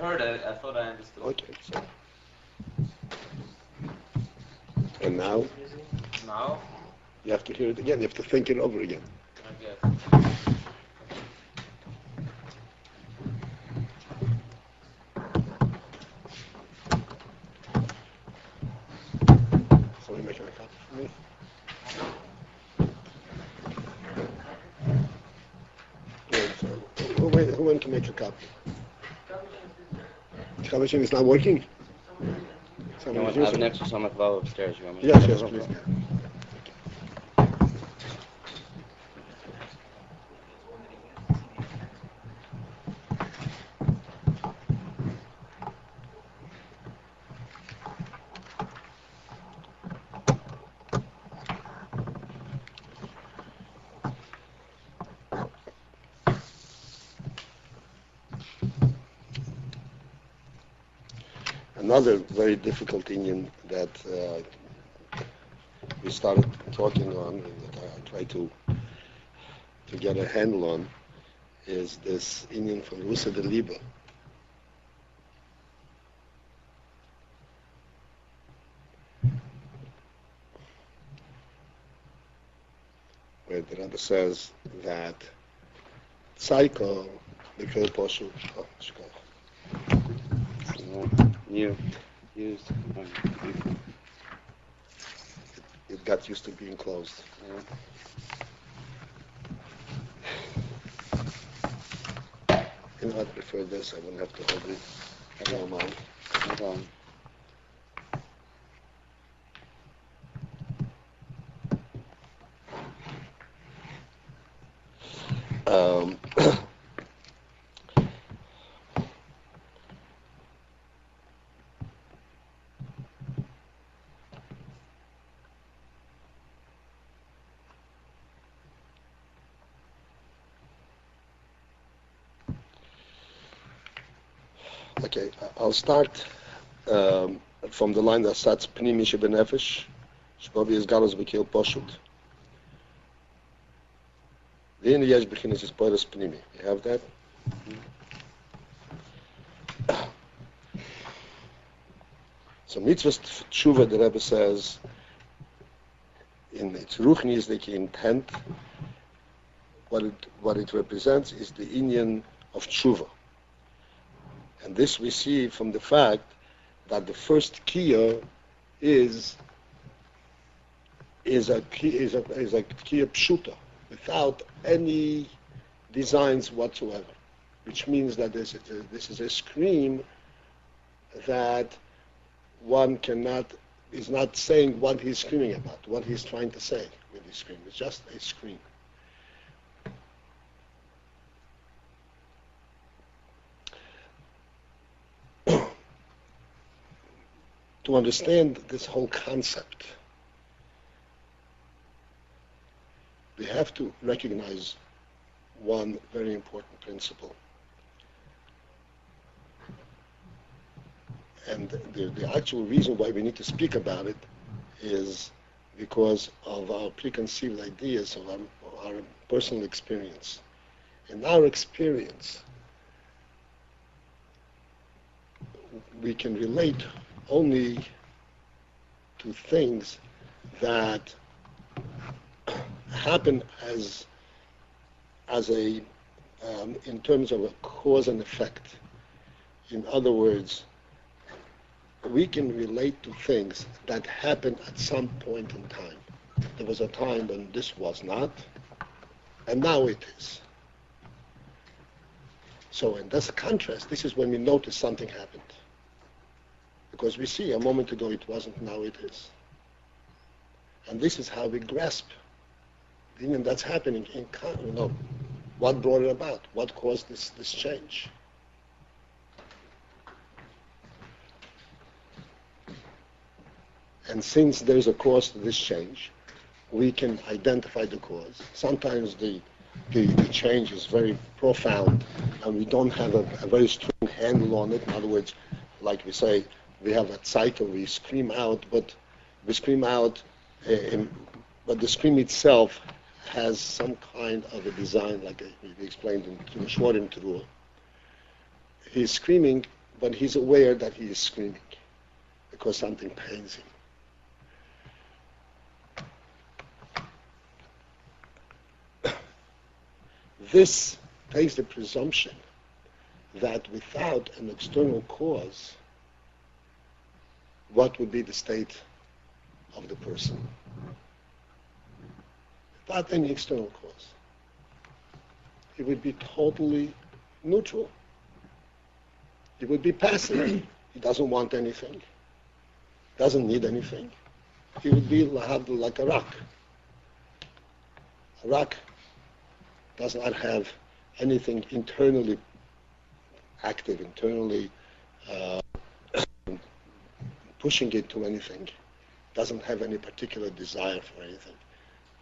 heard it. I thought I understood. Okay. So. And now? Now? You have to hear it again. You have to think it over again. I guess. Somebody making a copy for me? Who went to make a copy? The copy machine is not working? I have an extra on my glove upstairs. You want me to Yes, please. Another very difficult Indian that we started talking on, and that I try to get a handle on, is this Indian from Rusa de Liba. Where the Rebbe says that Psycho, Mikhail Poshu, it got used to being closed. You know, I'd prefer this. I wouldn't have to hold it. I don't mind. No problem. Okay, I'll start from the line that starts Pnimi Shebenefesh, Shbavi is Galas Bekil Poshut. Then Yesh Bechinis is Poiras Pnimi. You have that? So Mitzvah Tshuva, the Rebbe says, in its Ruchnisdike intent, what it represents is the Indian of Tshuva. And this we see from the fact that the first kiyah is a kiyah pshuta, without any designs whatsoever, which means that this is a scream that one is not saying what he's screaming about, what he's trying to say with his scream. It's just a scream. To understand this whole concept, we have to recognize one very important principle. And the actual reason why we need to speak about it is because of our preconceived ideas of our personal experience. In our experience, we can relate only to things that happen as a in terms of a cause and effect. In other words, we can relate to things that happen at some point in time. There was a time when this was not, and now it is. So in this contrast, this is when we notice something happened. Because we see a moment ago it wasn't, now it is. And this is how we grasp the union that's happening in, what brought it about, what caused this change. And since there's a cause to this change, we can identify the cause. Sometimes the change is very profound, and we don't have a very strong handle on it. In other words, like we say, we have that cycle, we scream out, but we scream out, but the scream itself has some kind of a design, like we explained in Shmorim Teruah. He's screaming, but he's aware that he is screaming because something pains him. This takes the presumption that without an external cause, what would be the state of the person? Without any external cause. He would be totally neutral. He would be passive. He doesn't want anything. Doesn't need anything. He would be like a rock. A rock does not have anything internally active, internally pushing it to anything. Doesn't have any particular desire for anything.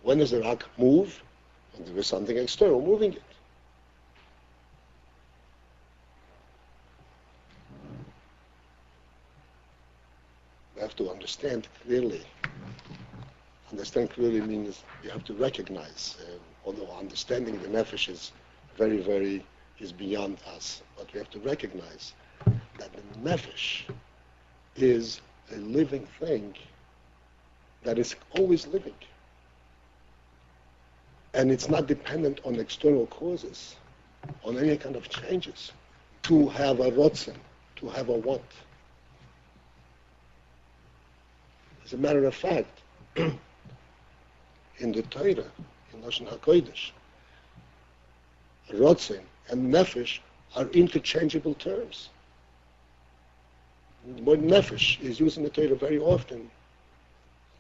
When does the rock move? When there is something external moving it. We have to understand clearly. Understand clearly means you have to recognize, although understanding the nefesh is is beyond us, but we have to recognize that the nefesh is a living thing that is always living. And it's not dependent on external causes, on any kind of changes, to have a rotzen, to have a want. As a matter of fact, in the Torah, in Lashon HaKodesh, rotzen and nefesh are interchangeable terms. The word nefesh is used in the Torah very often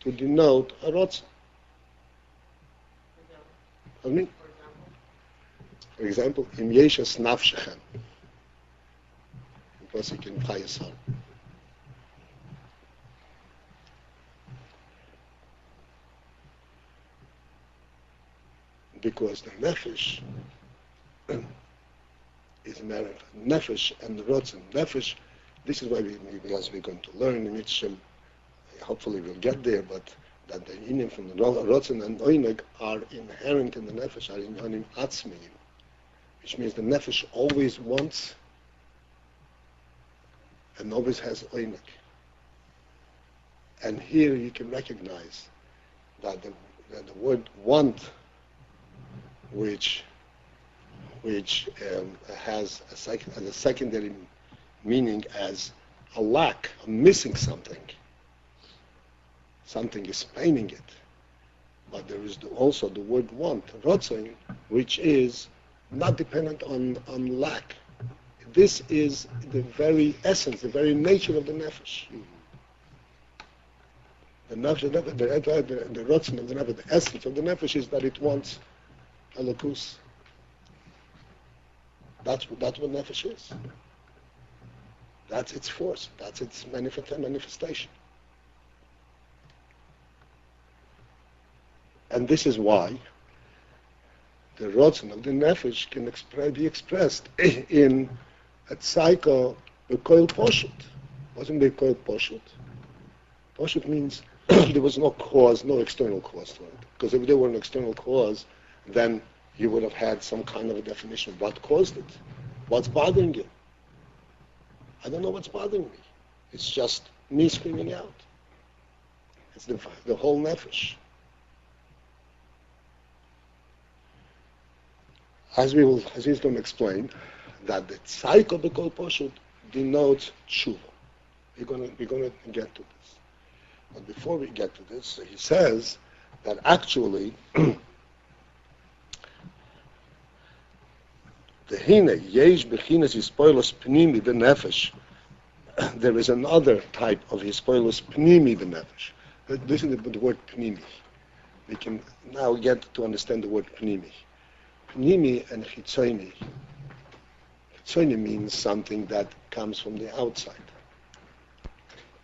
to denote a rotzen. For example, im yeshas nafshechem, in Pasuk in Chayesar. Because the nefesh is a matter of nefesh and rotzen. Nefesh, this is why as we're going to learn in Yitzhak, hopefully we'll get there, but that the inyan from the rotzen and oineg are inherent in the nefesh, are inyanim atzmiyim, which means the nefesh always wants and always has oineg. And here you can recognize that the word want, which has a secondary meaning as a lack, of missing something. Something is paining it. But there is also the word want, rotzen, which is not dependent on lack. This is the very essence, the very nature of the nefesh. The nefesh, the rotzen of the nefesh, the essence of the nefesh is that it wants elokus. That's what nefesh is. That's its force. That's its manifestation. And this is why the rotzen of the nefesh can be expressed in a psycho bekoil poshut. Wasn't bekoil poshut? Poshut means there was no cause, no external cause to it. Because if there were an external cause, then you would have had some kind of a definition of what caused it. What's bothering you? I don't know what's bothering me. It's just me screaming out. It's the whole nefesh. As he's going to explain, that the psycho bekol poshut denotes tshuva. We're going to get to this. But before we get to this, he says that actually there is another type of hispoilus pnimi b'nefesh. Listen to the word pnimi. We can now get to understand the word pnimi. Pnimi and chitzoni. Chitzoni means something that comes from the outside.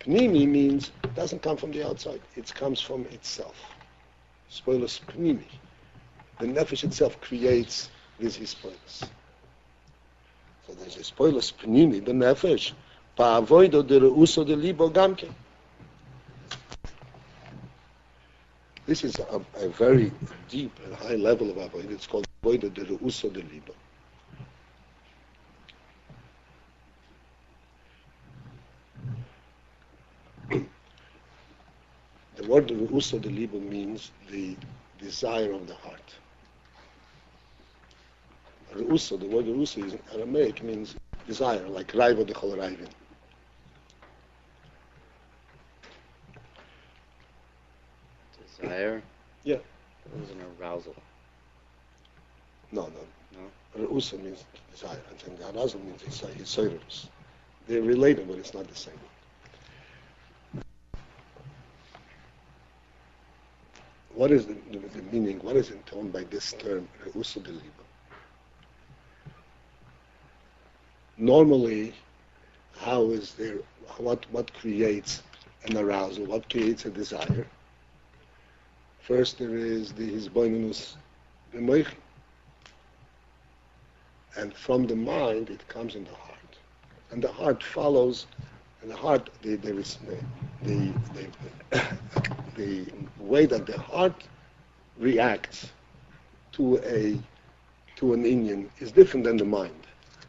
Pnimi means it doesn't come from the outside. It comes from itself. Hispoilus pnimi. The nefesh itself creates this hispoilus. So there's hispoilus pnimi, the nefesh. Pa'avoido de reuso de libo gamke. This is a very deep and high level of avoid. It's called avoido de reuso de libo. The word Ru'usa de Liba means the desire of the heart. Ru'usa, the word Ru'usa is in Aramaic, means desire, like Raiva de Chol Raivin. Desire? Yeah. It was an arousal. No. No? Ru'usa means desire, and arousal means Yisoirus. They're related, but it's not the same. What is the meaning? What is intoned by this term, Re'usa de Liba? Normally, what creates an arousal? What creates a desire? First, there is the Hisboinunus b'moichi, and from the mind it comes in the heart, and the heart follows. In the heart, there is the way that the heart reacts to an inyan is different than the mind.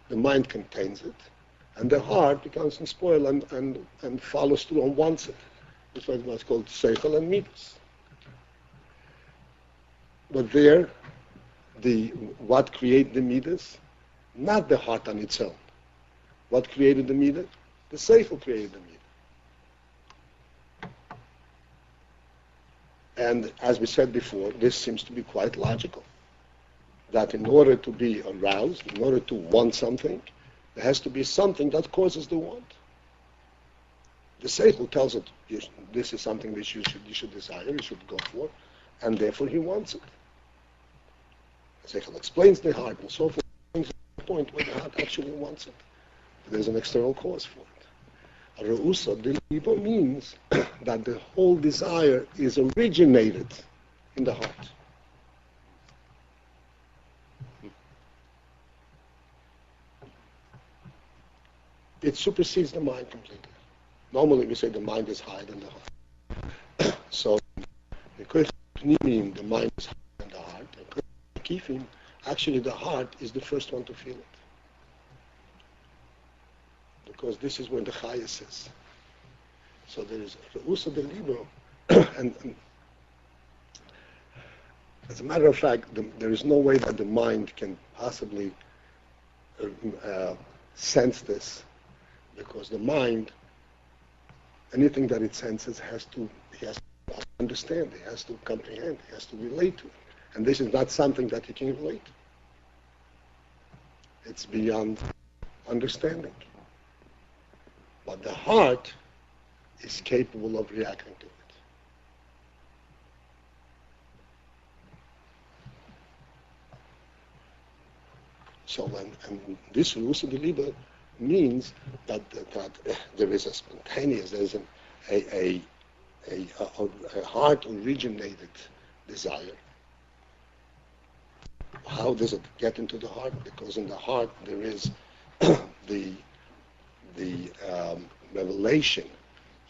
The mind contains it, and the heart becomes spoiled and follows through and wants it. That's what's called seichel and midas. But there, what created the midas? Not the heart on its own. What created the midas? The seichel created the midas. And as we said before, this seems to be quite logical. That in order to be aroused, in order to want something, there has to be something that causes the want. The seichel tells it, this is something which you should desire, you should go for, and therefore he wants it. The seichel explains the heart and so forth, brings the point where the heart actually wants it. There's an external cause for it. Re'usa de Liba means that the whole desire is originated in the heart. It supersedes the mind completely. Normally we say the mind is higher than the heart. So, the mind is higher than the heart. Actually the heart is the first one to feel it. Because this is where the chayas is. So there is Re'usa de Liba, and as a matter of fact, there is no way that the mind can possibly sense this, because the mind, anything that it senses, he has to understand, he has to comprehend, he has to relate to it. And this is not something that he can relate to. It's beyond understanding. But the heart is capable of reacting to it. So and this Re'usa de Liba means that there is a spontaneous, there is a heart-originated desire. How does it get into the heart? Because in the heart there is the revelation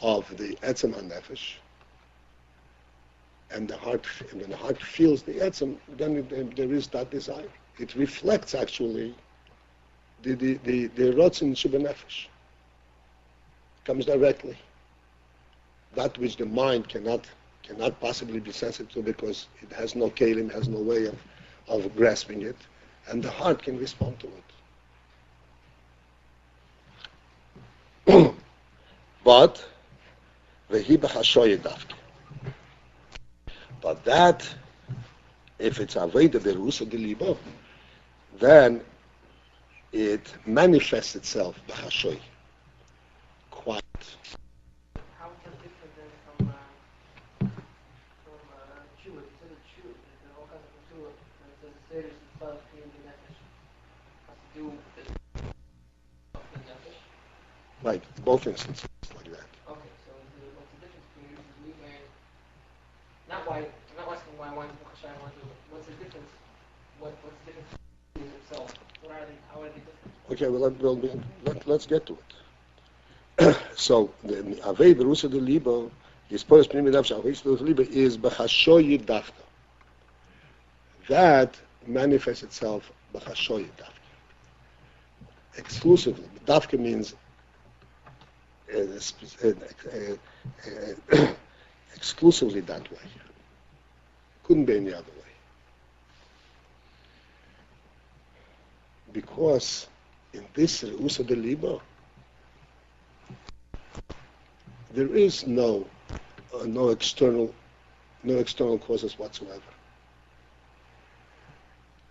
of the etzem hanefesh, and when the heart feels the etzem, then there is that desire. It reflects actually the rotzen shubenefesh. Comes directly. That which the mind cannot possibly be sensitive to, because it has no kelim, has no way of grasping it, and the heart can respond to it. But that, if it's Aveda de Re'usa de Liba, then it manifests itself b'chashoy. Quite. How is that different then from chewit? You said the chewit, there are all kinds of chewit, and it says the series itself being the nefesh. Has to do with the nefesh. Right, both instances like that. Okay, so what's the difference between me and not asking why I want to do Hashana, I want to do it. What's the difference? What's the difference between themselves? How are they different? Okay, well, let's get to it. So the Avei Re'usa de Liba, his post Pnimi Nefesh Avei de Liba is b'chashoy dafka. That manifests itself b'chashoy dafka. Exclusively. Dafka means exclusively that way. Couldn't be any other way. Because in this Re'usa de Liba, there is no external causes whatsoever.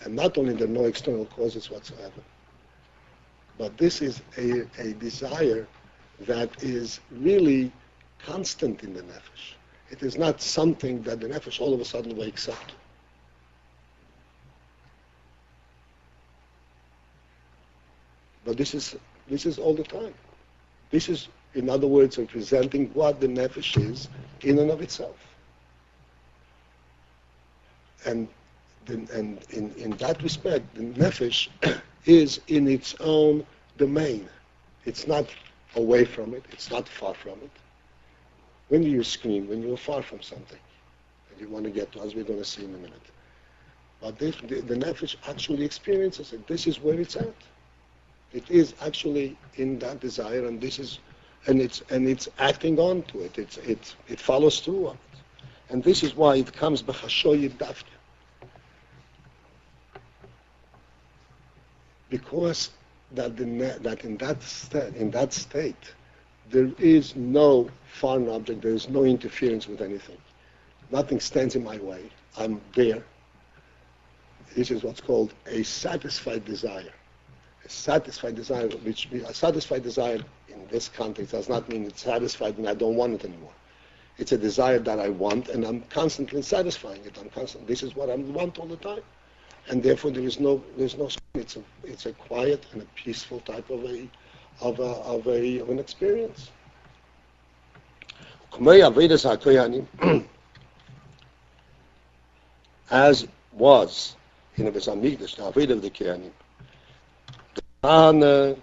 And not only there are no external causes whatsoever, but this is a desire that is really constant in the nefesh. It is not something that the nefesh all of a sudden wakes up to. But this is all the time. This is, in other words, representing what the nefesh is in and of itself. And in that respect, the nefesh is in its own domain. It's not away from it. It's not far from it. When you scream, when you're far from something, and you want to get to, as we're going to see in a minute. But the nefesh actually experiences it. This is where it's at. It is actually in that desire, and it's acting on to it. It follows through on it, and this is why it comes b'chashoyid dafka. Because that in that state, there is no foreign object. There is no interference with anything. Nothing stands in my way. I'm there. This is what's called a satisfied desire. A satisfied desire, a satisfied desire in this context does not mean it's satisfied and I don't want it anymore. It's a desire that I want, and I'm constantly satisfying it. This is what I want all the time, and therefore there's no. It's a quiet and a peaceful type of an experience. As was in the Beis Hamikdash, the Avodah of the Kohanim. The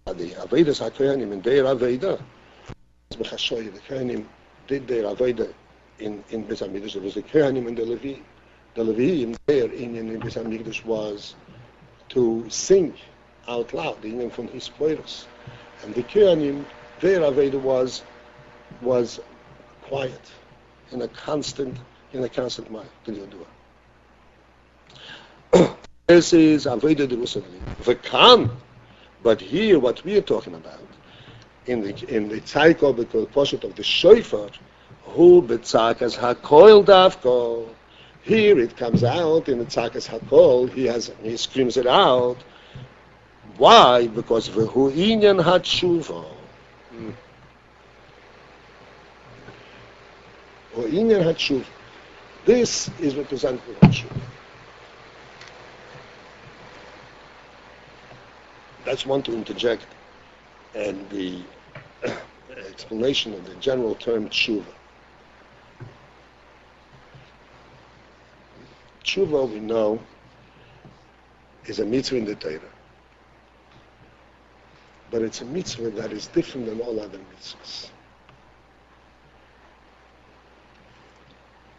Avodas HaKohanim in their Avodah, the Kohanim did their Avodah in Beis Hamikdash. There was the Kohanim and the Levi. The Levi there in Beis Hamikdash was to sing out loud, the Inyan from his poeros. And the Kohanim, their Avodah was quiet, in a constant mind. This is Avodah Derushalayim. V'kan, but here what we are talking about in the tzayko b'poshet of the shofar, hu b'tzakas hakoil davko. Here it comes out in the tzakas hakol. He screams it out. Why? Because v'hu inyan hatshuva. Inyan hatshuva. This is represented with hatshuva. That's one to interject, and the explanation of the general term tshuva. Tshuva, we know, is a mitzvah in the Torah, but it's a mitzvah that is different than all other mitzvahs.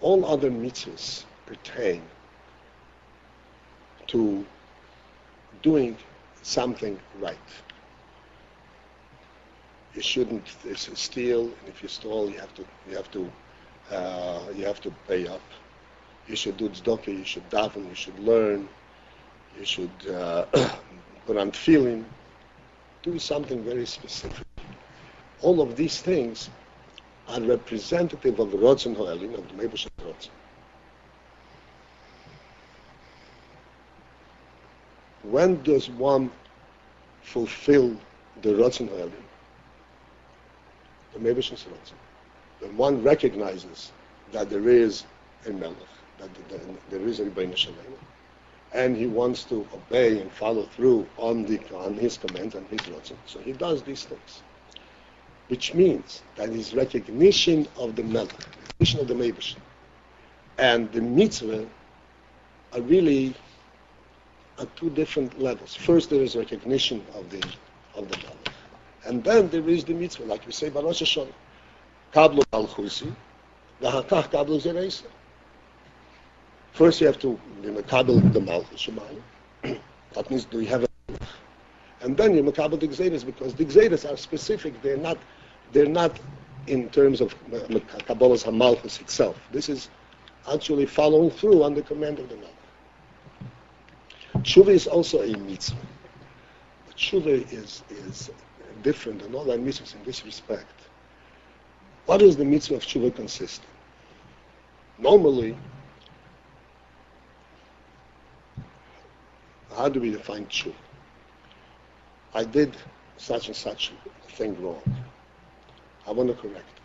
All other mitzvahs pertain to doing something right. You shouldn't steal, and if you stole, you have to pay up. You should do tzedakah, you should daven, you should learn, you should put on tefillin, do something very specific. All of these things are representative of the Rotzen Ho'elim, of the Meibush Rotzen. When does one fulfill the Rotzen Ho'elim? The Meibush Rotzen. When one recognizes that there is a Melech, that there is a Rebbeinu Shalom, and he wants to obey and follow through on his commands and his Rotzen. So he does these things. Which means that his recognition of the Melech, recognition of the Meibush, and the mitzvah are really at two different levels. First, there is recognition of the Melech, and then there is the mitzvah, like we say by Rosh Hashana, Kablu Malchusi, V'hakach Kablu Zereisa. First, you have to kabel the Malchus Shemayim. That means, do you have a Melech? And then you makabel the gzeiros, because the gzeiros are specific. They're not in terms of Kabbalah's Hamalchus itself. This is actually following through on the command of the Melech. Tshuva is also a mitzvah. But Tshuva is different than all our mitzvahs in this respect. What does the mitzvah of Tshuva consist in? Normally, how do we define Tshuva? I did such and such thing wrong. I want to correct it.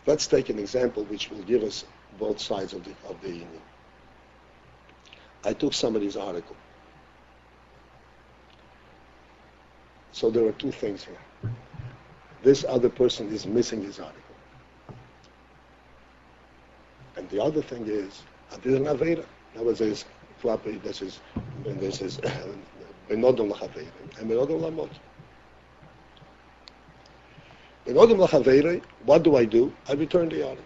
Let's take an example which will give us both sides of the union. I took somebody's article. So there are two things here. This other person is missing his article. And the other thing is, I did an Avera. In other words, this is Benodom L'Chaveira and Benodom L'Amot. Benodom L'Chaveira, what do? I return the article.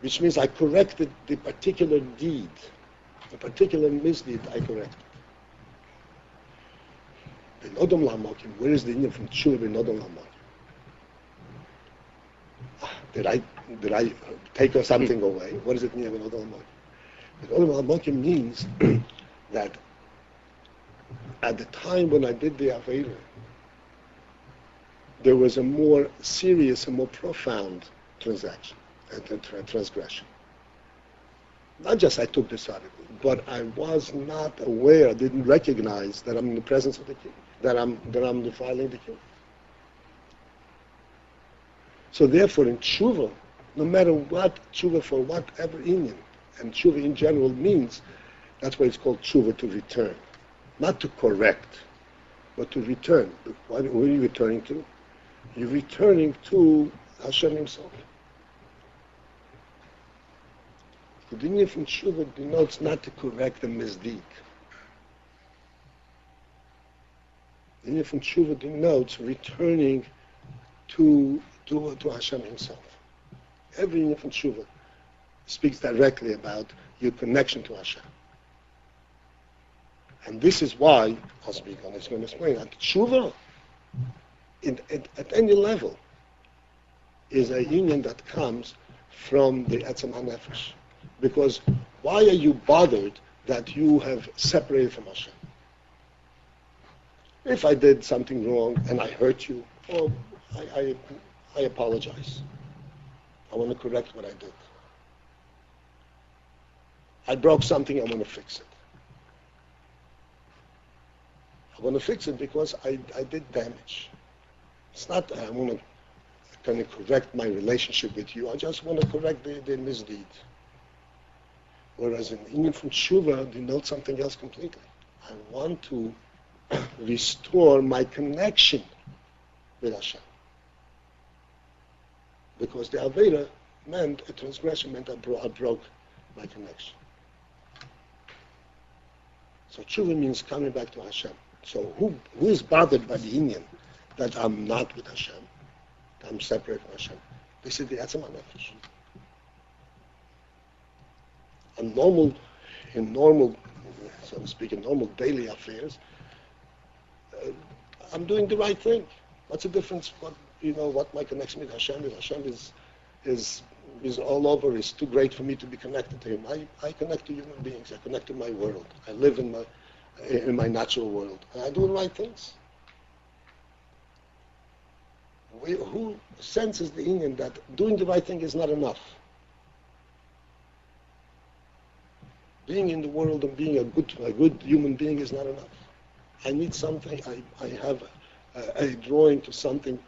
Which means I corrected the particular deed, the particular misdeed I corrected. Benodom L'Amokim, where is the union from Tshuva Benodom L'Amokim? Did I take something away? What does it mean Benodom L'Amokim? Benodom L'Amokim means that at the time when I did the Avera, there was a more serious and more profound transgression. Not just I took this article, but I was not aware, I didn't recognize that I'm in the presence of the king, that I'm defiling the king. So therefore in tshuva, no matter what tshuva for whatever inyan, and tshuva in general means, that's why it's called tshuva, to return. Not to correct, but to return. Where are you returning to? You're returning to Hashem himself. The inyan from tshuva denotes not to correct a misdeed. The inyan from tshuva denotes returning to Hashem himself. Every inyan from tshuva speaks directly about your connection to Hashem. And this is why, I'll speak on this, going to explain that tshuva, at any level, is a union that comes from the Etzem HaNefesh. Because why are you bothered that you have separated from Hashem? If I did something wrong and I hurt you, I apologize. I want to correct what I did. I broke something, I want to fix it. I want to fix it because I did damage. It's not I want to kind of correct my relationship with you. I just want to correct the misdeed. Whereas an inyan from tshuva denotes something else completely. I want to restore my connection with Hashem. Because the Avera meant, a transgression meant I broke my connection. So tshuva means coming back to Hashem. So who is bothered by the inyan that I'm not with Hashem, that I'm separate from Hashem? This is the Etzem HaNefesh. In normal, so to speak, in normal daily affairs, I'm doing the right thing. What's the difference? What my connection with Hashem is? Hashem is all over. It's too great for me to be connected to Him. I connect to human beings. I connect to my world. I live in my natural world, and I do the right things. Who senses the inyan that doing the right thing is not enough? Being in the world and being a good human being is not enough. I need something. I have a drawing to something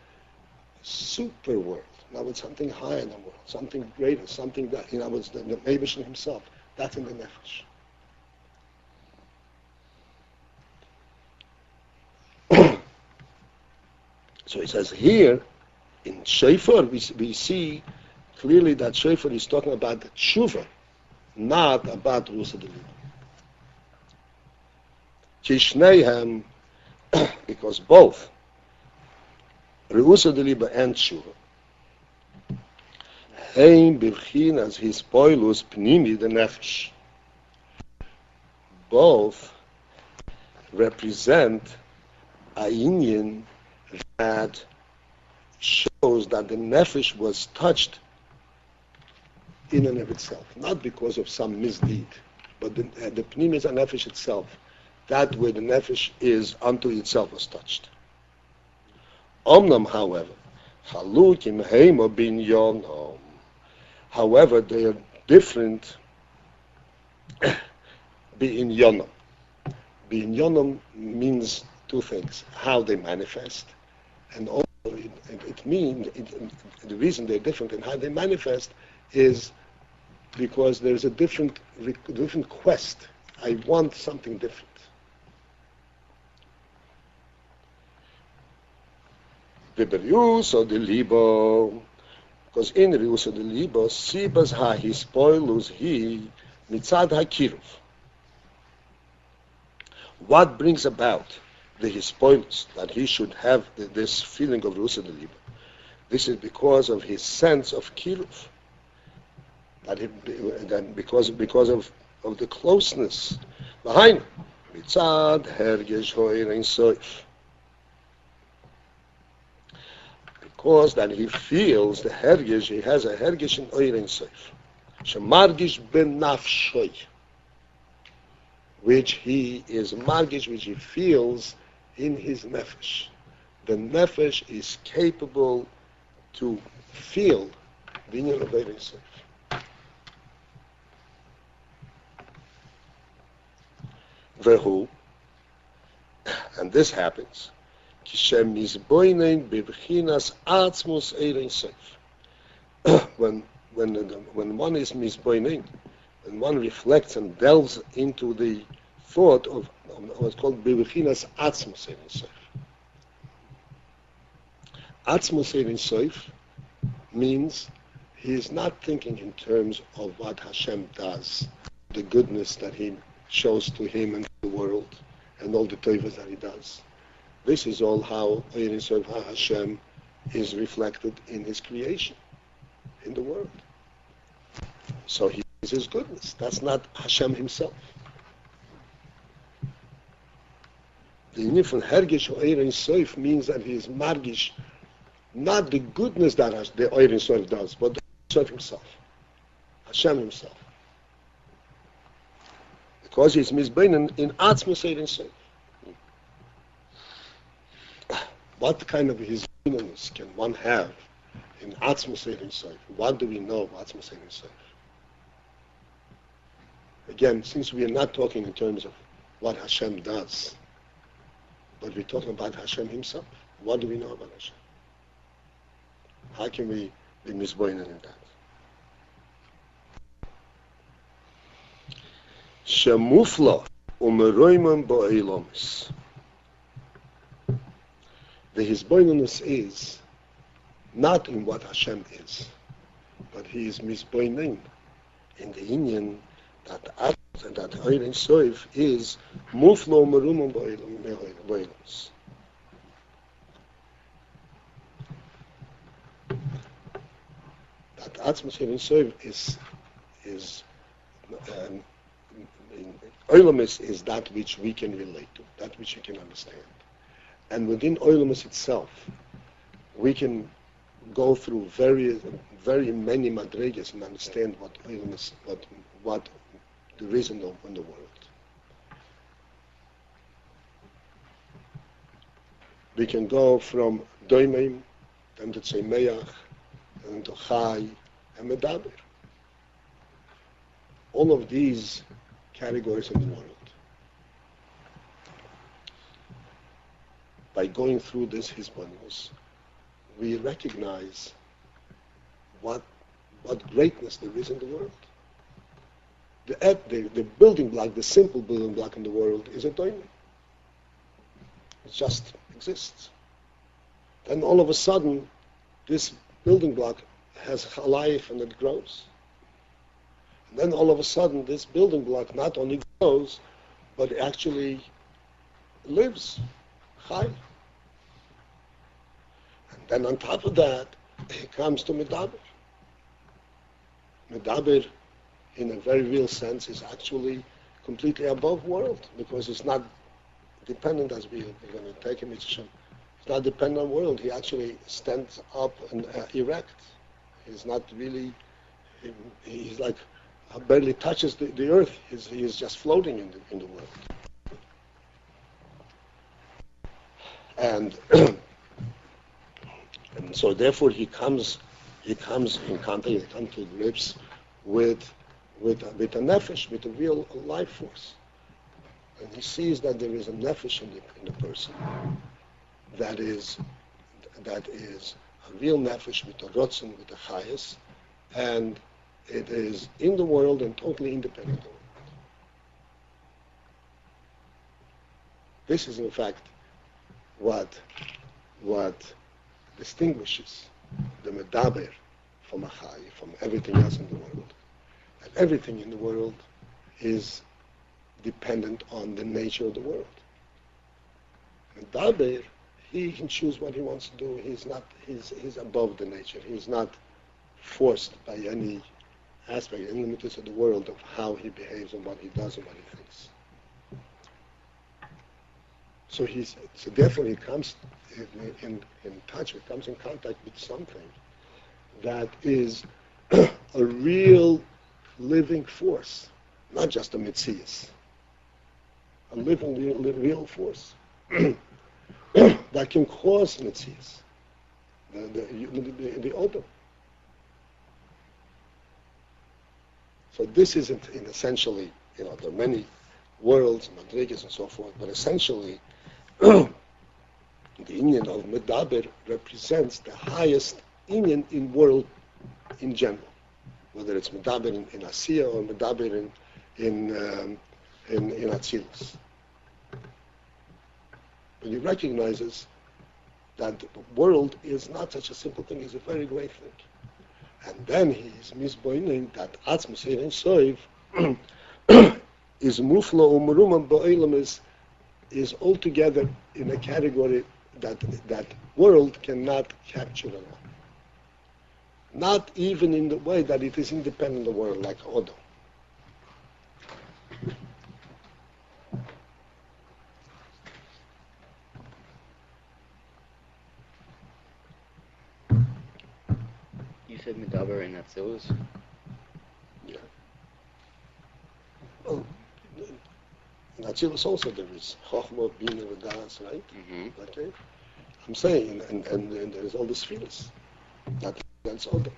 super world. In other words, something higher in the world, something greater, something that, in other words, the Meibushan himself. That's in the nefesh. So it says here, in Shofar, we see clearly that Shofar is talking about the tshuva, not about Rusa Deliba. Kishneihem, because both Rusa Deliba and tshuva, Heim Bivchin as his poilus pnimi the nefesh. both represent a union that shows that the nefesh was touched in and of itself, not because of some misdeed, but the pnimis nefesh itself, that where the nefesh is unto itself was touched. Omnam, however, halukim heimo bin yonom. However, they are different. Bin yonom. Bin yonom means two things: how they manifest, and also it means the reason they're different and how they manifest is because there's a different quest. I want something different. V'berius or the libo, because in rius or the libo, sibas ha hispoilus hi mitzad hakiruv. What brings about the hispoilus, that he should have this feeling of rius or the libo? This is because of his sense of kiruv. That because of the closeness behind mitzad hergesh ho'erein soif. Because that he feels the hergesh, he has a hergesh in oirein soif, shemargish ben nafshoy, which he is margish, which he feels in his nefesh. The nefesh is capable to feel the union of oirein soif. Vehu, and this happens when one is misboining, when one reflects and delves into the thought of what's called bebechinas atzmus ein sof. Atzmus ein sof means he is not thinking in terms of what Hashem does, the goodness that He shows to him and to the world, and all the tovas that He does. This is all how Ein Sof Hashem is reflected in His creation, in the world. So He is His goodness. That's not Hashem Himself. The union from Hergish or Ein Sof means that He is margish, not the goodness that the Ein Sof does, but the Ein Sof Himself, Hashem Himself. Because He's misbeinen in Atzmus Ein Sof. What kind of his unionness can one have in Atzmus Ein Sof? What do we know of Atzmus Ein Sof? Again, since we are not talking in terms of what Hashem does, but we're talking about Hashem Himself. What do we know about Hashem? How can we be misbeinen in that? Shemufla umeroimim ba'elomis. The hisboinus is not in what Hashem is, but He is misboinin in the union that Ein Sof is muflo merumim ba'elomis. That Atzmus Ein Sof is Oilamis is that which we can relate to, that which we can understand. And within Oilamis itself, we can go through very many madrigas and understand what Oilamis, what there is in the world. We can go from Doimim, then to Tzeimeach, and to Chai, and Medaber. All of these categories in the world. By going through this hisbonus, we recognize what greatness there is in the world. The building block, the simple building block in the world is a doimim. It just exists. Then all of a sudden, this building block has a life and it grows. And then all of a sudden, this building block not only grows, but it actually lives. Chai. And then on top of that, it comes to Medaber. Medaber, in a very real sense, is actually completely above world, because it's not dependent, as we're going to take him, it's not dependent on world. He actually stands up and erect. He's not really, he's like, barely touches the earth. He's just floating in the world. And, and so therefore he comes in contact, he comes to grips with a nefesh, with a real life force. And he sees that there is a nefesh in the person that is a real nefesh with a rotzen, with a chayas, and it is in the world and totally independent of it. This is in fact what distinguishes the medaber from a chai, from everything else in the world. And everything in the world is dependent on the nature of the world. Medaber, he can choose what he wants to do. He's above the nature. He's not forced by any aspect, any limits of the world of how he behaves and what he does and what he thinks. So therefore he comes in touch, he comes in contact with something that is a real living force, not just a mitzias, a living, real force that can cause mitzias, the odom. So this isn't essentially, there are many worlds, madrigas and so forth, but essentially the inyan of medaber represents the highest inyan in world in general, whether it's medaber in asiya or medaber in atzilus. But he recognizes that the world is not such a simple thing; it's a very great thing. And then he is misboining that atzmus ein soiv is mufla umrumam ba'olam is altogether in a category that world cannot capture alone. Not even in the way that it is independent of the world, like Odo. You said medaber in Atzilus? Yeah. Well, in Atzilus also there is Chochmah, Bina, V'das, right? Mm-hmm. Okay. I'm saying, and there is all this feelings. That's Odo.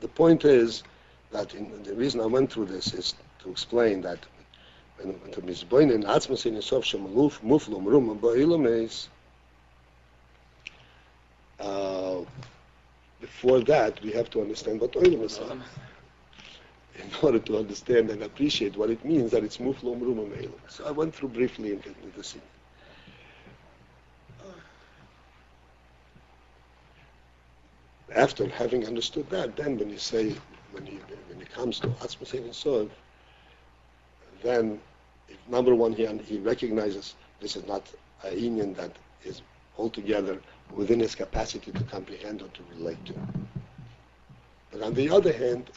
The point is that the reason I went through this is to explain that when the Mizboinen Atzmas in Yisov Shemaluf Muflum Rum Ba'ilam is before that we have to understand what Oilam is in order to understand and appreciate what it means that it's Muflum Rum Ba'ilam. So I went through briefly into the scene. After having understood that, then when it comes to Atzmas in Yisov, then if number one he recognizes this is not a union that is altogether within his capacity to comprehend or to relate to. But on the other hand,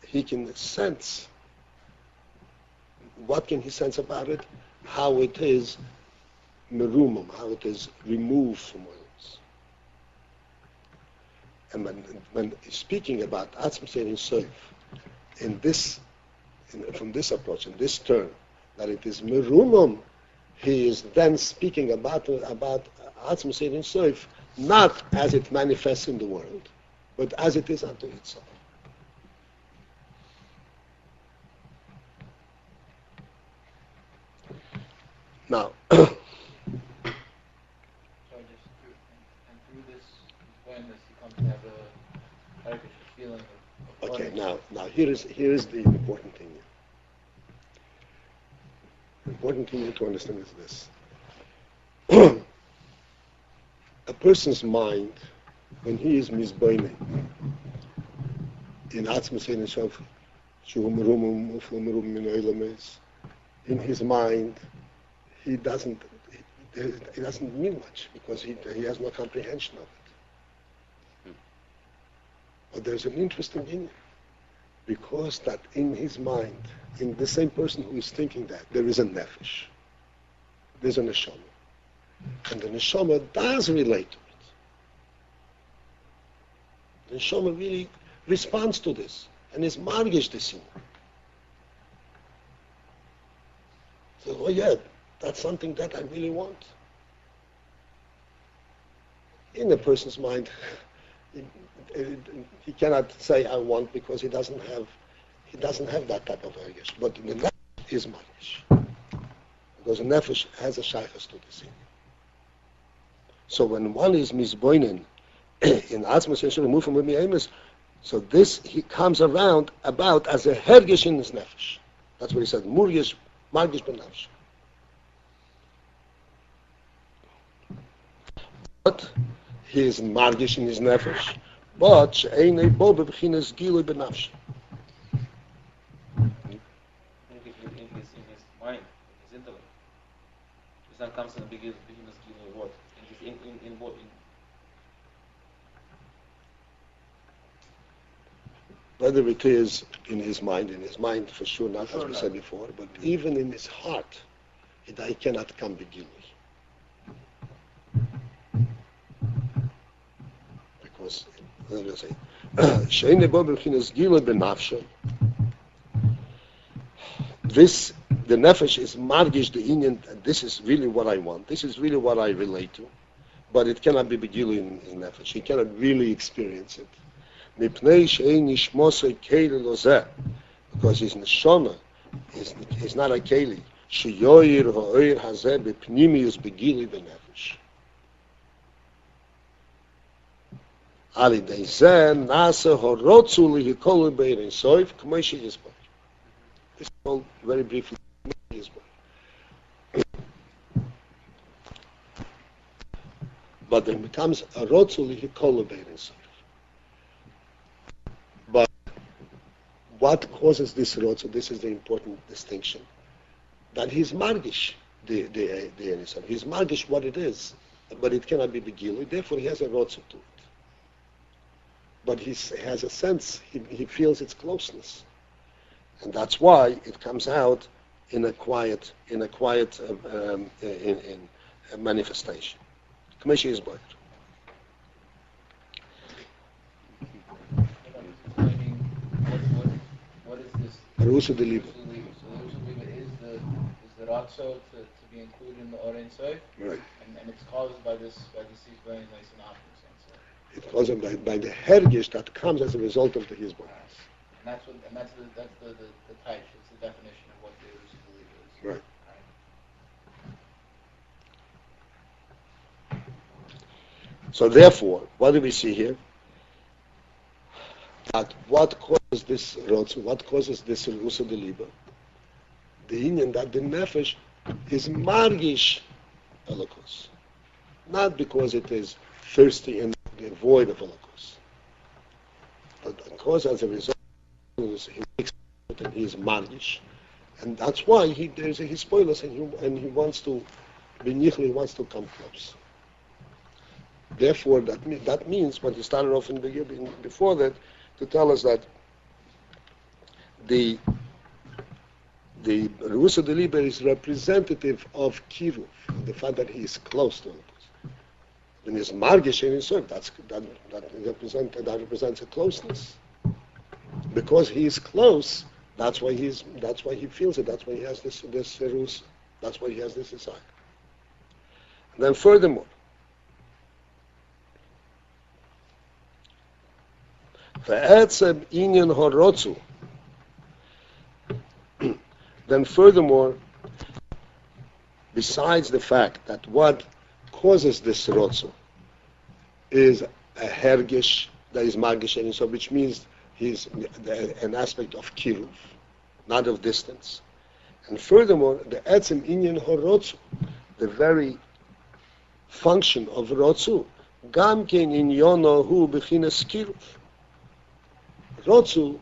he can sense. What can he sense about it? How it is merumum, how it is removed from oils. And when speaking about Atzmas ein sof from this approach, in this term, that it is merumum, he is then speaking about Atzmus ein sof, not as it manifests in the world, but as it is unto itself. Now, So through this awareness, you come to have a feeling of okay, now here is the important thing. The important thing to understand is this. A person's mind, when he is mizboining, in Atzmas ein sof, in his mind, it doesn't mean much because he has no comprehension of it. But there's an interesting inyan, because that in his mind, in the same person who is thinking that, there is a nefesh, there's a neshama. And the neshama does relate to it. The neshama really responds to this and is margish this in. So, oh yeah, that's something that I really want. In a person's mind, he cannot say I want, because he doesn't have that type of urge. But the nefesh is margish, because the nefesh has a shaychus to this in. So when one is misboinen in atzmos yeshur remove from mi'emes, so this he comes around about as a hergish in his nefesh. That's what he said. Murgish, margish benafsh. But he is margish in his nefesh. But she'einei bo bebchinas gilui benafsh. In his mind, in his intellect. It's not comes in the beginning of what? In what? Whether it is in his mind for sure not, as we said before, but even in his heart, he cannot come begilui. Because, as I say, she'einei bo b'chinas gilui benafshe. This, the nefesh is margish the inyan, and this is really what I want. This is really what I relate to. But it cannot be begilui in nefesh. He cannot really experience it. Mipnei she'ein nishmosei keli lozeh, because his neshama is not a keli. Sheyoir ha'oir hazeh b'pnimius begilui b'nefesh. Ali dei zeh nasa horotzu lihikolu b'eirin soif k'moi she'yizbor. This is all very briefly. But then becomes a rotzul hikolobein. But what causes this rotzul? This is the important distinction. That he's margish the Enisar. He's margish what it is, but it cannot be begilui. Therefore, he has a rotzul to it. But he has a sense. He feels its closeness. And that's why it comes out in a quiet manifestation. K'meshi is boyer. What is this? Rusa de Liba. So the Rusa de Liba is the ratzo to be included in the Orein Soif? Right. And it's caused by this going nice and opposite. It's caused by the hergish that comes as a result of the hizbon. And that's the type. It's the definition of what the Rusa de Liba is. Right. So therefore, what do we see here? That what causes this rotzu, what causes this rusa de liba? The inyan that the nefesh is margish elokus, not because it is thirsty and devoid of elokus, but because as a result he makes it and he is margish, and that's why there's a hispoilus and he wants to be nichli, he wants to come close. Therefore, that means what he started off in the beginning before that to tell us that the Rusa de Liber is representative of Kiruv, the fact that he is close to it. When he's margish in his soul, that represents a closeness. Because he is close, that's why he feels it. That's why he has this Rusa. That's why he has this desire. And then furthermore, then furthermore, besides the fact that what causes this rotzu is a hergish that is margish, and so which means he's an aspect of kiruv, not of distance. And furthermore, the etzem inyan horotzu, the very function of rotzu, gam kein inyono hu bechinas kiruv. Rotzu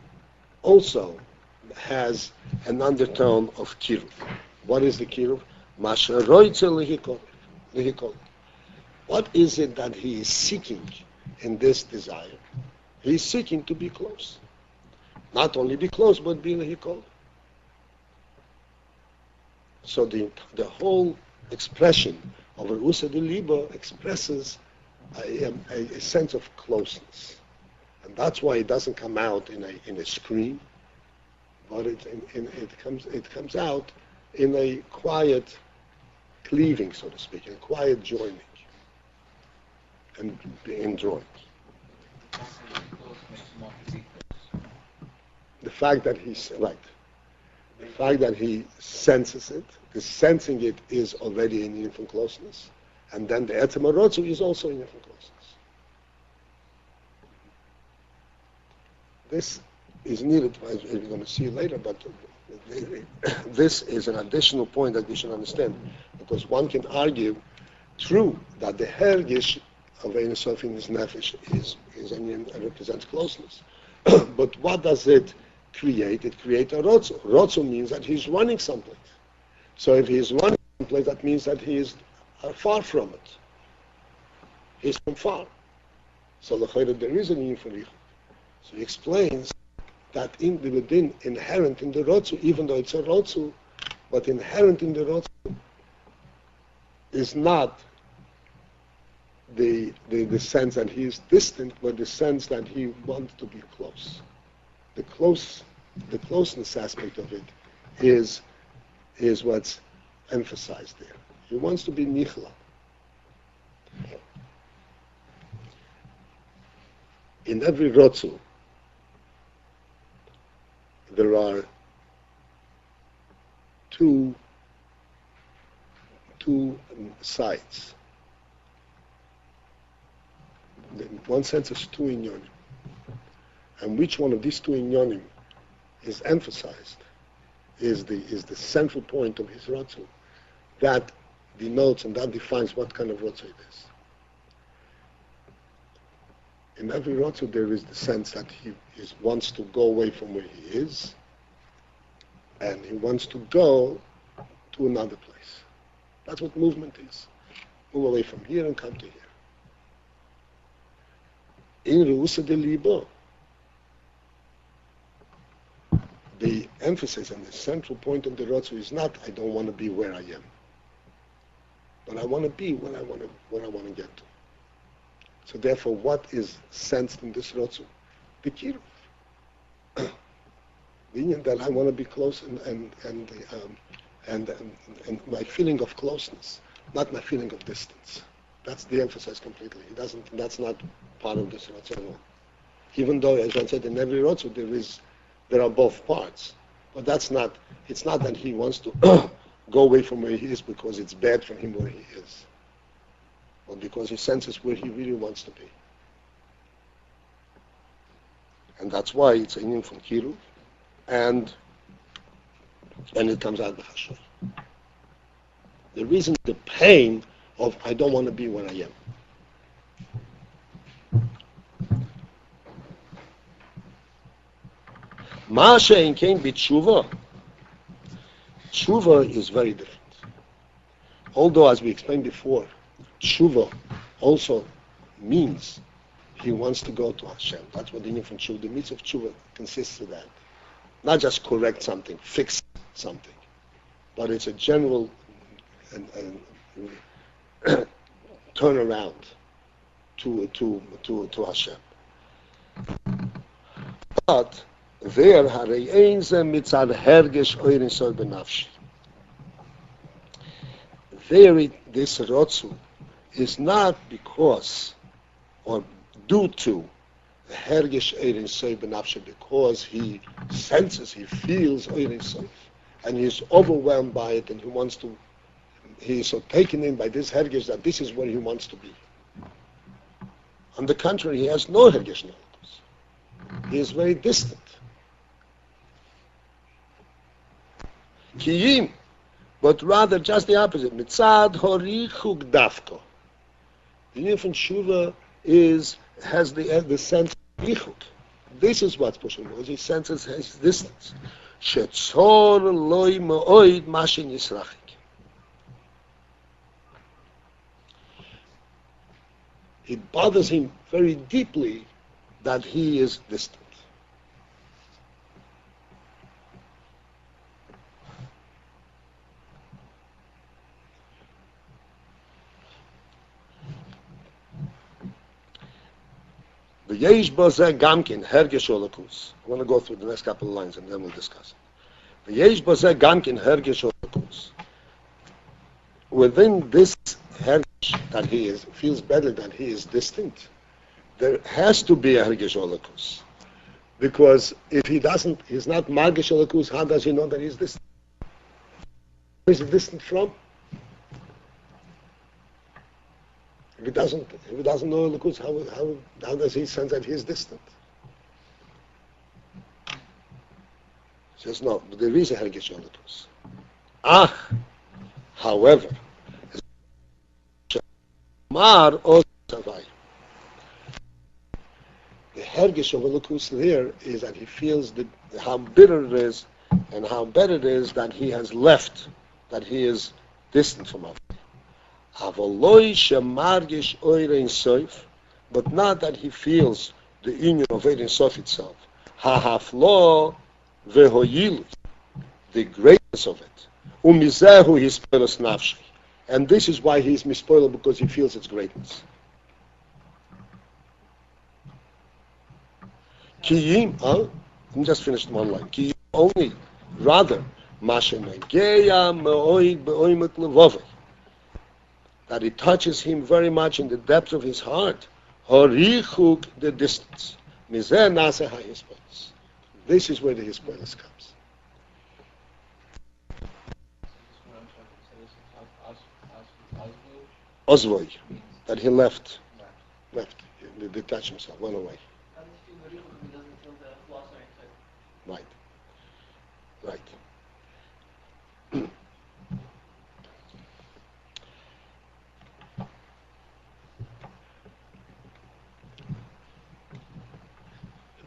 also has an undertone of kiruv. What is the kiruv? Masha roitze lehikol. What is it that he is seeking in this desire? He's seeking to be close. Not only be close, but be Lehikol. So the whole expression of Rusa de Liba expresses a sense of closeness. And that's why it doesn't come out in a scream, but it comes out in a quiet cleaving, so to speak, a quiet joining and enjoying. The fact that he's right. The fact that he senses it, the sensing it is already in infant closeness, and then the etzem harotzu is also in infant closeness. This is needed, as we're going to see later, but this is an additional point that we should understand, because one can argue, true, that the hergish of Ein Sof in his nefesh represents closeness, but what does it create? It creates a rotzu. Rotzu means that he's running someplace. So if he's running someplace, that means that he is far from it. He's from far. So there is an inferior. So he explains that within, inherent in the rotzu, even though it's a rotzu, but inherent in the rotzu is not the sense that he is distant, but the sense that he wants to be close. The closeness aspect of it is what's emphasized there. He wants to be nichla. In every rotzu, there are two sides. In one sense, it's two inyonim. And which one of these two inyonim is emphasized, is the central point of his rotzu. That denotes and that defines what kind of rotzu it is. In every rotzu, there is the sense that he wants to go away from where he is, and he wants to go to another place. That's what movement is. Move away from here and come to here. In Reusa de Libo, the emphasis and the central point of the rotzu is not, I don't want to be where I am, but I want to be where I want to get to. So therefore, what is sensed in this rotzu? The kiruv. The inyan that I want to be close and my feeling of closeness, not my feeling of distance. That's the emphasis completely. That's not part of this rotzu at all. Even though, as I said, in every rotzu there are both parts, but it's not that he wants to go away from where he is because it's bad for him where he is, but because he senses where he really wants to be. And that's why it's a inyan from kiruv, and it comes out of Hashana. The reason, the pain of I don't want to be where I am. Masha in came with tshuva. Tshuva is very different. Although, as we explained before, tshuva also means he wants to go to Hashem. That's what the inyan from tshuva, the mitzvah of tshuva consists of that. Not just correct something, fix something, but it's a general turn around to Hashem. But there, mitzad hergesh oirin soy benafshi. There, this rotzu is not because or due to the hergesh oirin soy benafshi, because he senses, he feels oirin soy, and he is overwhelmed by it, and he is so taken in by this hergesh that this is where he wants to be. On the contrary, he has no hergesh nalkus. He is very distant. Kiyim, but rather just the opposite. Mitzad horichuk dafko. The inyan from tshuva has the sense of richuk. This is what's pushing him. He senses his distance. Shetzor loy ma'oid mashin yisrachik. It bothers him very deeply that he is distant. V'yesh bo zeh gamkin hergesh olakus. I'm going to go through the next couple of lines and then we'll discuss it. V'yesh bo zeh gamkin hergesh olakus. Within this hergesh that he is, feels better that he is distant, there has to be a hergesh olakus. Because if he doesn't, he's not margesh olakus, how does he know that he's distant? Where is he distant from? If he doesn't know Elokus, how does he sense that he is distant? He says, no, but there is a Hergesh Elokus. However, Mar or Savai. The Hergesh of Elokus there is that he feels how bitter it is and how bad it is that he has left, that he is distant from us. But not that he feels the union of Ein Sof itself. Hahaflo vehoyilu, the greatness of it. Umizehu hispoilos nafshi, and this is why he is mispoiled, because he feels its greatness. Kiyim, let me just finish one line. Kiyim only, rather, mashenegeya me'oid be'oimet levoveh, that it touches him very much in the depth of his heart. Horichuk, the distance. Mizeh nase ha-hispoilus. This is where the hispoilus comes. Ozvoy, that he left, he detached himself, went away. How does he feel the richuk if he doesn't feel the loss or inside? Right.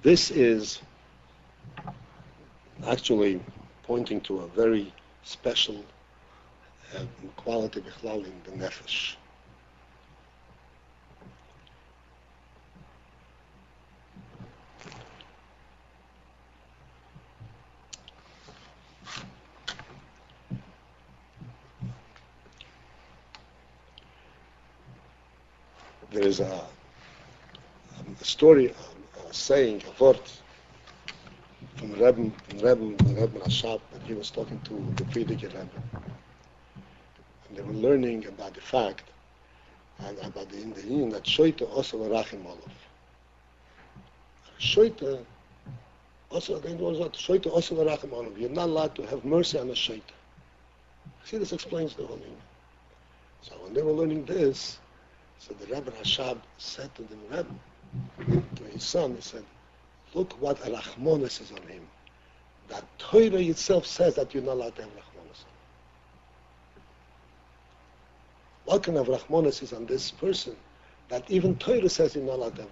This is actually pointing to a very special quality bichlal in the nefesh. There is a story, a saying, a word from Rebbe Rashab, that he was talking to the Frierdiker Rebbe. And they were learning about the fact, and about the Indian, that Shoite also Rachim Olav. Shoite also, Shoite also Rachim Olav. You're not allowed to have mercy on a Shoite. See, this explains the whole thing. So when they were learning this, so the Rebbe Rashab said to the Rebbe, to his son, he said, look what a Rachmonis is on him. That Torah itself says that you're not allowed to have Rachmonis. What kind of Rachmonis is on this person that even Torah says you're not allowed to have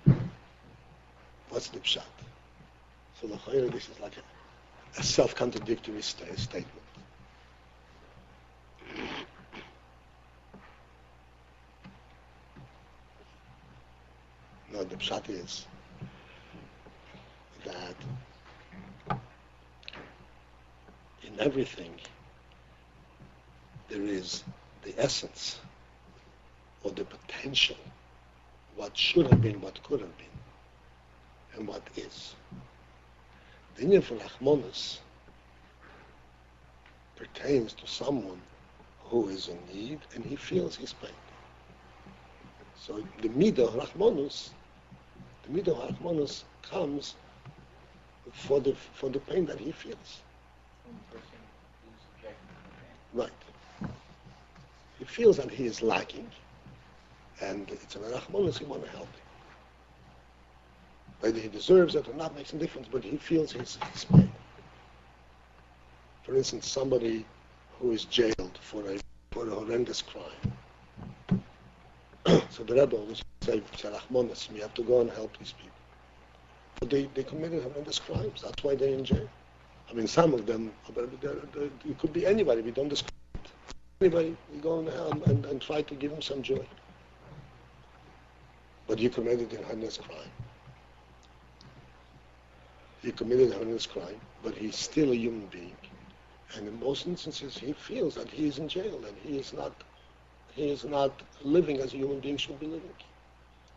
Rachmonis? What's the pshat? So the Torah, this is like a self-contradictory statement. No, the pshat is that in everything there is the essence or the potential, what should have been, what could have been, and what is. The inyan for Rachmanis pertains to someone who is in need and he feels his pain. So the midah of Rachmanus comes for the pain that he feels. Right. He feels that he is lacking, and it's an Rachmanus, he want to help him. Whether he deserves it or not makes no difference, but he feels his pain. For instance, somebody who is jailed for a horrendous crime. So the Rebbe always say, Rachmanis, we have to go and help these people. But they committed horrendous crimes. That's why they're in jail. I mean, some of them, it could be anybody. We don't describe it. Anybody, we go and try to give them some joy. but he committed a heinous crime. He committed a heinous crime, but he's still a human being. And in most instances, he feels that he is in jail and he is not living as a human being should be living.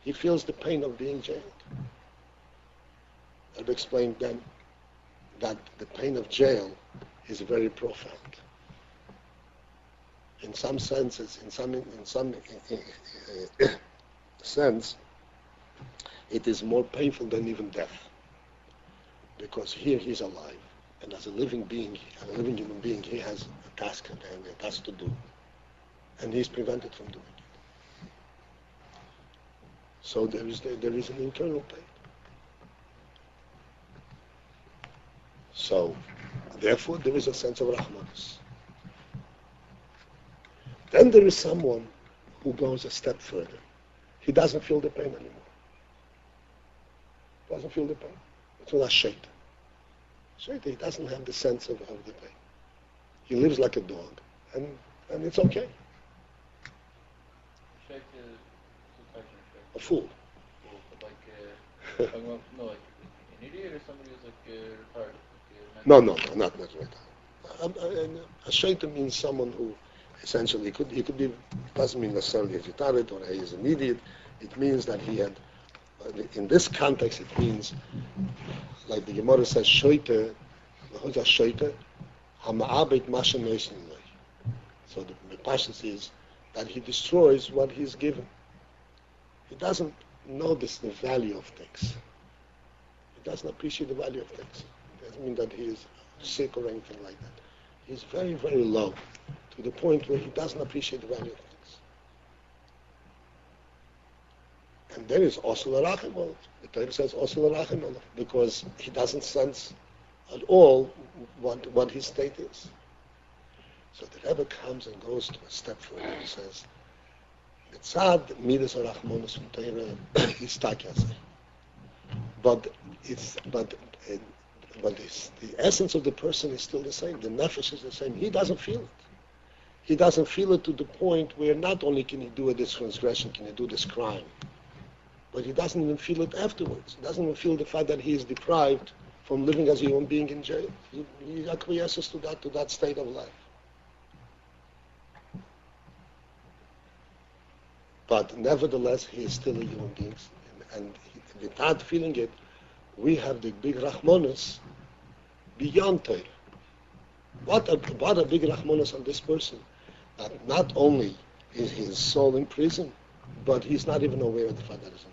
He feels the pain of being jailed. I've explained then that the pain of jail is very profound. In some senses, in some sense, it is more painful than even death, because here he's alive, and as a living being, as a living human being, he has a task at hand, a task to do, and he's prevented from doing it. So there is an internal pain. So, therefore, there is a sense of Rahmanis. Then there is someone who goes a step further. He doesn't feel the pain anymore. Doesn't feel the pain. It's not Shaita. Shaita, he doesn't have the sense of the pain. He lives like a dog, and it's okay. Shaita is A fool. like no, like an idiot or somebody who's like retarded. No, not retarded. A Shaita means someone who essentially he could be, doesn't mean necessarily he's retarded or he is an idiot. It means that he had, in this context, it means, like the Gemara says, Shaita, who's a Shaita? Hama'abit masha noisin loi. So the passion is that he destroys what he's given. He doesn't notice the value of things. He doesn't appreciate the value of things. It doesn't mean that he is sick or anything like that. He's very, very low, to the point where he doesn't appreciate the value of things. And there is also the Rachim Olav. The Torah says also the Rachim Olav, because he doesn't sense at all what his state is. So the Rebbe comes and goes to a step further and says, Mitzad midas harachmanos from Torah is takyazeh. But the essence of the person is still the same. The nefesh is the same. He doesn't feel it. He doesn't feel it to the point where not only can he do this transgression, can he do this crime, but he doesn't even feel it afterwards. He doesn't even feel the fact that he is deprived from living as a human being in jail. He acquiesces to that state of life. But nevertheless, he is still a human being, and without feeling it, we have the big Rahmanas beyond Torah. What a big Rahmanas on this person, that not only is his soul in prison, but he's not even aware of the fact that he's in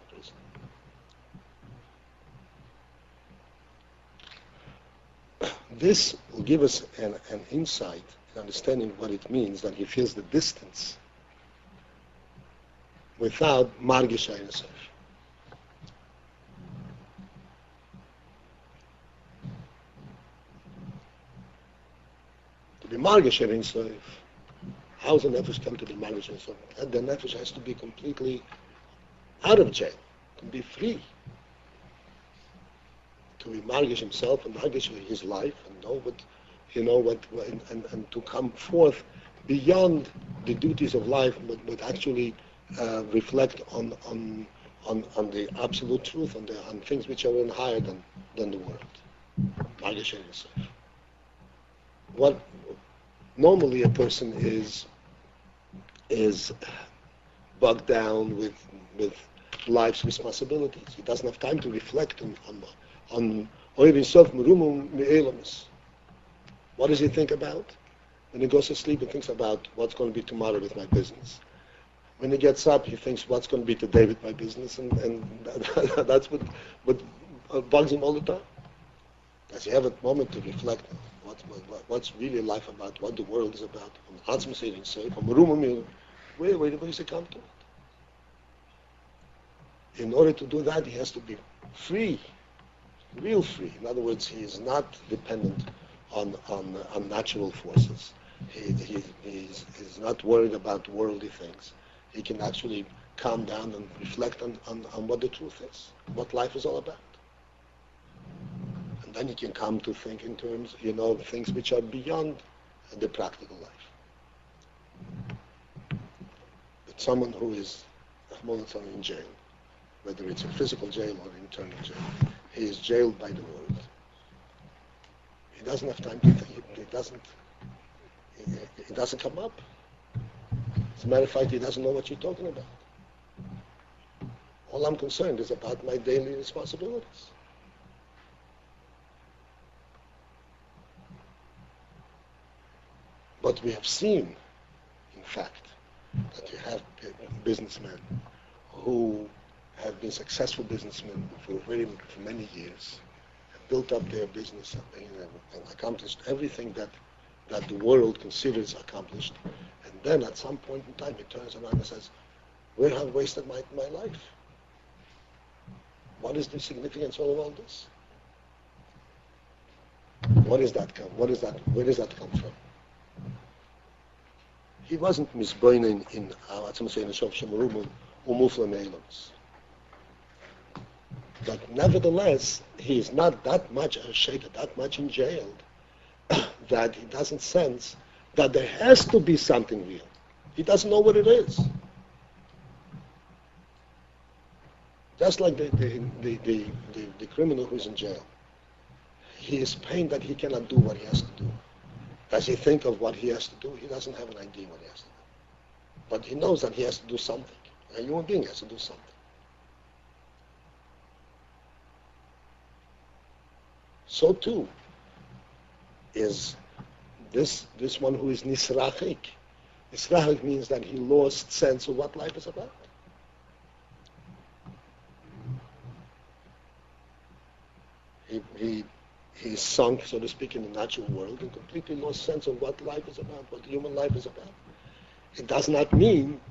prison. This will give us an insight, an understanding what it means that he feels the distance without Margish Ein To be Margish Ein Sof, how does the Nefesh come to be Margish Ein Sof? The Nefesh has to be completely out of jail, to be free, to be Margish himself and Margish his life and know what, and to come forth beyond the duties of life, but actually reflect on the absolute truth, on things which are even higher than the world. Margish Ein Sof. What normally a person is bogged down with life's responsibilities. He doesn't have time to reflect on what does he think about? When he goes to sleep, he thinks about what's going to be tomorrow with my business. When he gets up, he thinks what's going to be today with my business, and that's what bugs him all the time. Does he have a moment to reflect on what's really life about, what the world is about? Where does he come to it? In order to do that, he has to be free, real free. In other words, he is not dependent on natural forces. He's not worried about worldly things. He can actually calm down and reflect on what the truth is, what life is all about. And then he can come to think in terms, things which are beyond the practical life. But someone who is in jail, whether it's a physical jail or an internal jail. He is jailed by the world. He doesn't have time to think. He doesn't come up. As a matter of fact, he doesn't know what you're talking about. All I'm concerned is about my daily responsibilities. But we have seen, in fact, that you have businessmen who have been successful businessmen for many years, have built up their business and accomplished everything that the world considers accomplished. And then at some point in time, he turns around and says, where have I wasted my life? What is the significance of all this? Where does that come from? He wasn't misbeinen in Sof Shemarum Umufla Meilons. But nevertheless, he is not that much shaken, that much in jail, that he doesn't sense that there has to be something real. He doesn't know what it is. Just like the criminal who is in jail. He is pained that he cannot do what he has to do. Does he think of what he has to do? He doesn't have an idea what he has to do. But he knows that he has to do something. A human being has to do something. So too is this one who is nisrachik. Nisrachik means that he lost sense of what life is about. He sunk, so to speak, in the natural world and completely lost sense of what life is about, what human life is about. It does not mean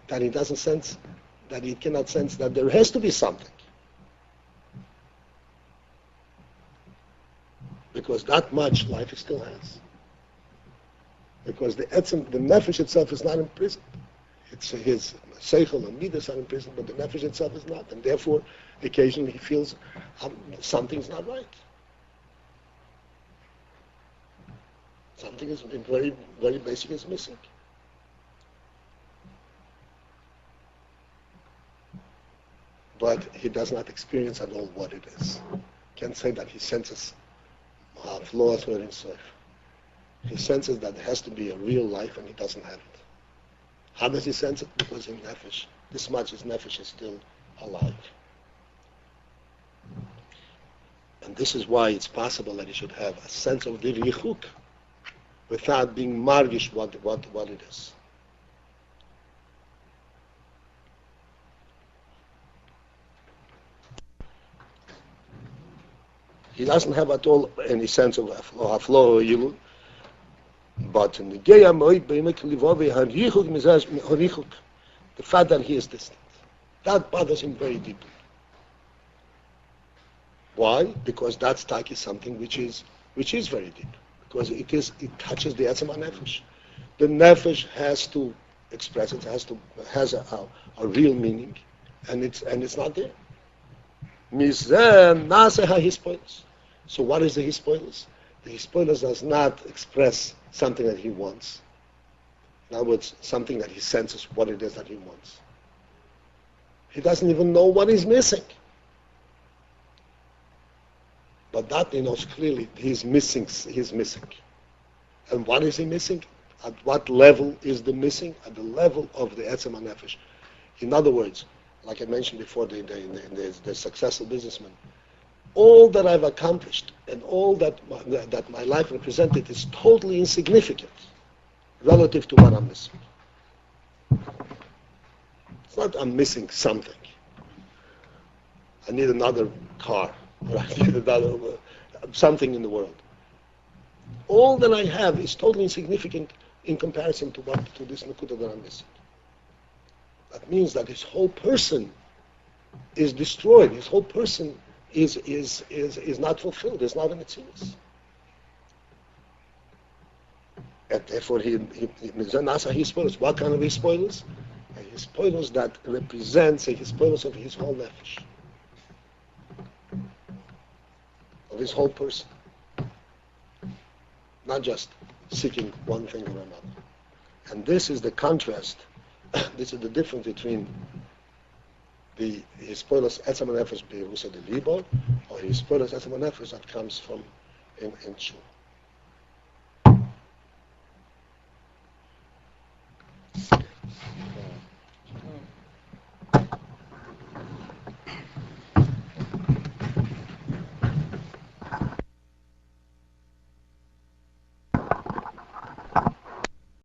that he doesn't sense, that he cannot sense that there has to be something. Because that much life he still has. Because the nefesh itself is not imprisoned. It's his seichel and midas are imprisoned, but the nefesh itself is not. And therefore, occasionally he feels something's not right. Something is very, very basic is missing. But he does not experience at all what it is. Can't say that he senses flaws were in himself. He senses that there has to be a real life and he doesn't have it. How does he sense it? Because in nefesh, this much his nefesh is still alive. And this is why it's possible that he should have a sense of the yichuk without being margish what it is. He doesn't have at all any sense of haflo or yilud, but in the fact that he is distant, that bothers him very deeply. Why? Because that stak is something which is very deep. Because it touches the etzem nefesh. The nefesh has to express it, has a real meaning, and it's not there. So what is the hispoilus? The hispoilus does not express something that he wants. In other words, something that he senses what it is that he wants. He doesn't even know what he's missing. But that he knows clearly he's missing. And what is he missing? At what level is the missing? At the level of the etzem nefesh. In other words, like I mentioned before, the successful businessman, all that I've accomplished and all that my life represented is totally insignificant relative to what I'm missing. It's not I'm missing something. I need another car, or I need another something in the world. All that I have is totally insignificant in comparison to this nakuda that I'm missing. That means that his whole person is destroyed. His whole person is not fulfilled. It's not in its use. And therefore, he spoilers. What kind of his spoilers? His spoilers that represents his spoilers of his whole nefesh, of his whole person, not just seeking one thing or another. And this is the contrast. This is the difference between the Hispoilos Etzem Nefesh Berusa de Libo, or Hispoilos Etzem Nefesh that comes from in Shul.